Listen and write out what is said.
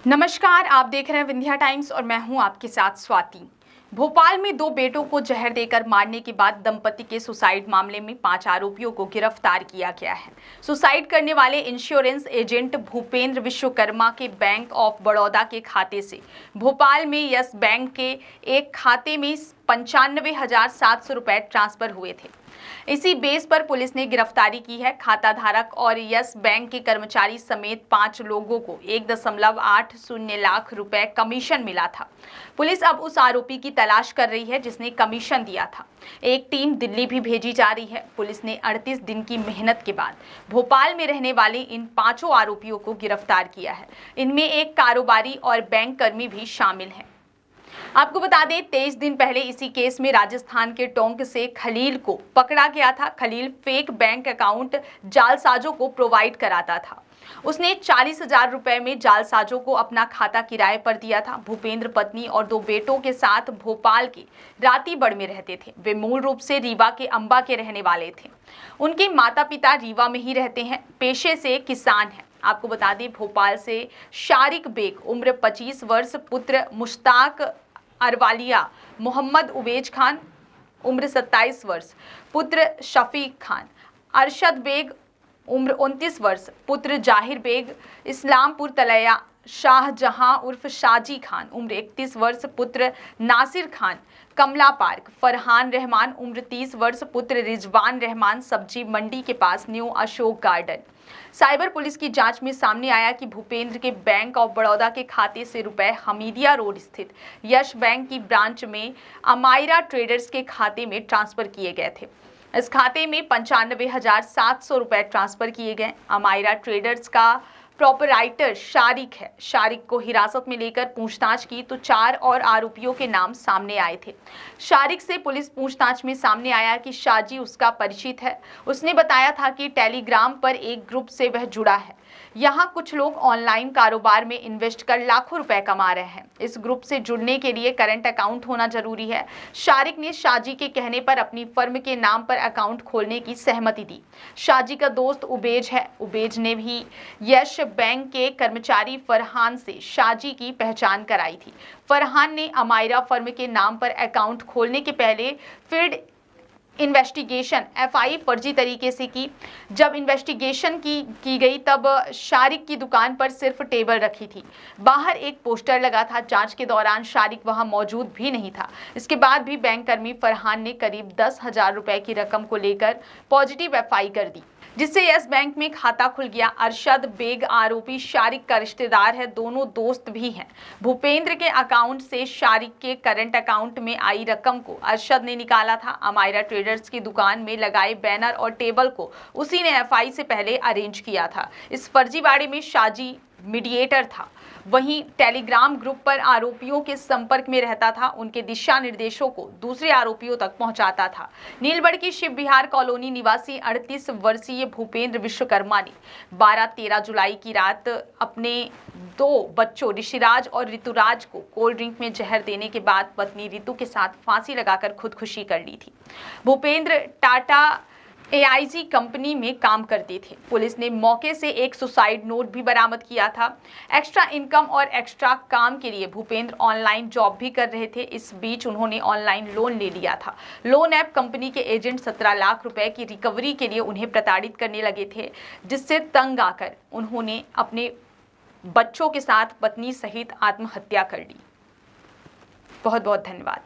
नमस्कार, आप देख रहे हैं विंध्या टाइम्स और मैं हूं आपके साथ स्वाति। भोपाल में 2 बेटों को जहर देकर मारने के बाद दंपति के सुसाइड मामले में 5 आरोपियों को गिरफ्तार किया गया है। सुसाइड करने वाले इंश्योरेंस एजेंट भूपेंद्र विश्वकर्मा के बैंक ऑफ बड़ौदा के खाते से भोपाल में यस बैंक के एक खाते में 95,700 रुपए ट्रांसफर हुए थे। इसी बेस पर पुलिस ने गिरफ्तारी की है। खाता धारक और यस बैंक के कर्मचारी समेत 5 लोगों को 1.80 लाख रुपए कमीशन मिला था। पुलिस अब उस आरोपी की तलाश कर रही है जिसने कमीशन दिया था। एक टीम दिल्ली भी भेजी जा रही है। पुलिस ने 38 दिन की मेहनत के बाद भोपाल में रहने वाले इन 5 आरोपियों को गिरफ्तार किया है। इनमें एक कारोबारी और बैंक कर्मी भी शामिल है। आपको बता दें, 23 दिन पहले इसी केस में राजस्थान के टोंक से खलील को पकड़ा गया था। खलील फेक बैंक अकाउंट जालसाजों को प्रोवाइड कराता था। उसने 40,000 रुपए में जालसाजों को अपना खाता किराए पर दिया था। भूपेंद्र पत्नी और 2 बेटों के साथ भोपाल के रातीबड़ में रहते थे। वे मूल रूप से रीवा के अंबा के रहने वाले थे। उनके माता पिता रीवा में ही रहते हैं, पेशे से किसान हैं। आपको बता दें, भोपाल से शारिक बेग उम्र 25 वर्ष, पुत्र मुश्ताक अरवालिया, मोहम्मद उबेज खान उम्र 27 वर्ष, पुत्र शफीक खान, अरशद बेग उम्र 29 वर्ष, पुत्र जाहिर बेग, इस्लामपुर तलैया शाहजहां उर्फ शाजी खान उम्र 31 वर्ष, पुत्र नासिर खान, कमला पार्क, फरहान रहमान उम्र 30 वर्ष, पुत्र रिजवान रहमान, सब्जी मंडी के पास New Ashok Garden. Cyber police की जांच में सामने आया कि भूपेंद्र के बैंक ऑफ बड़ौदा के खाते से रुपए हमीदिया रोड स्थित यश बैंक की ब्रांच में अमायरा ट्रेडर्स के खाते में ट्रांसफर किए गए थे। इस खाते में 95,700 रुपए ट्रांसफर किए गए। अमायरा ट्रेडर्स का प्रोपराइटर शारिक है। शारिक को हिरासत में लेकर पूछताछ की तो 4 और आरोपियों के नाम सामने आए थे। शारिक से पुलिस पूछताछ में सामने आया कि शाजी उसका परिचित है। उसने बताया था कि टेलीग्राम पर एक ग्रुप से वह जुड़ा है। यहाँ कुछ लोग ऑनलाइन कारोबार में इन्वेस्ट कर लाखों रुपए कमा रहे हैं। इस ग्रुप से जुड़ने के लिए करंट अकाउंट होना जरूरी है। शारिक ने शाजी के कहने पर अपनी फर्म के नाम पर अकाउंट खोलने की सहमति दी। शाजी का दोस्त उबेज है। उबेज ने भी यश बैंक के कर्मचारी फरहान से शाजी की पहचान कराई थी। फरहान ने अमायरा फर्म के नाम पर अकाउंट खोलने के पहले फील्ड इन्वेस्टिगेशन एफआई फर्जी तरीके से की। जब इन्वेस्टिगेशन की गई तब शारिक की दुकान पर सिर्फ टेबल रखी थी। बाहर एक पोस्टर लगा था। जांच के दौरान शारिक वहां मौजूद भी नहीं था। इसके बाद भी बैंक कर्मी फरहान ने करीब 10,000 रुपए की रकम को लेकर पॉजिटिव एफआई कर दी, जिससे यस बैंक में खाता खुल गया। अरशद बेग आरोपी शारिक का रिश्तेदार है। दोनों दोस्त भी हैं। भूपेंद्र के अकाउंट से शारिक के करंट अकाउंट में आई रकम को अरशद ने निकाला था। अमायरा ट्रेडर्स की दुकान में लगाए बैनर और टेबल को उसी ने एफआई से पहले अरेंज किया था। इस फर्जीवाड़े में शाजी मीडिएटर था। वहीं टेलीग्राम ग्रुप पर आरोपियों के संपर्क में रहता था। उनके दिशा निर्देशों को दूसरे आरोपियों तक पहुंचाता था। नीलबढ़ की शिव विहार कॉलोनी निवासी 38 वर्षीय भूपेंद्र विश्वकर्मा ने 12-13 जुलाई की रात अपने 2 बच्चों ऋषिराज और ऋतुराज को कोल्ड ड्रिंक में जहर देने के बाद पत्नी ऋतु के साथ फांसी लगाकर खुदकुशी कर ली थी। भूपेंद्र टाटा एआईजी कंपनी में काम करते थे। पुलिस ने मौके से एक सुसाइड नोट भी बरामद किया था। एक्स्ट्रा इनकम और एक्स्ट्रा काम के लिए भूपेंद्र ऑनलाइन जॉब भी कर रहे थे। इस बीच उन्होंने ऑनलाइन लोन ले लिया था। लोन ऐप कंपनी के एजेंट 17 लाख रुपए की रिकवरी के लिए उन्हें प्रताड़ित करने लगे थे, जिससे तंग आकर उन्होंने अपने बच्चों के साथ पत्नी सहित आत्महत्या कर ली। बहुत बहुत धन्यवाद।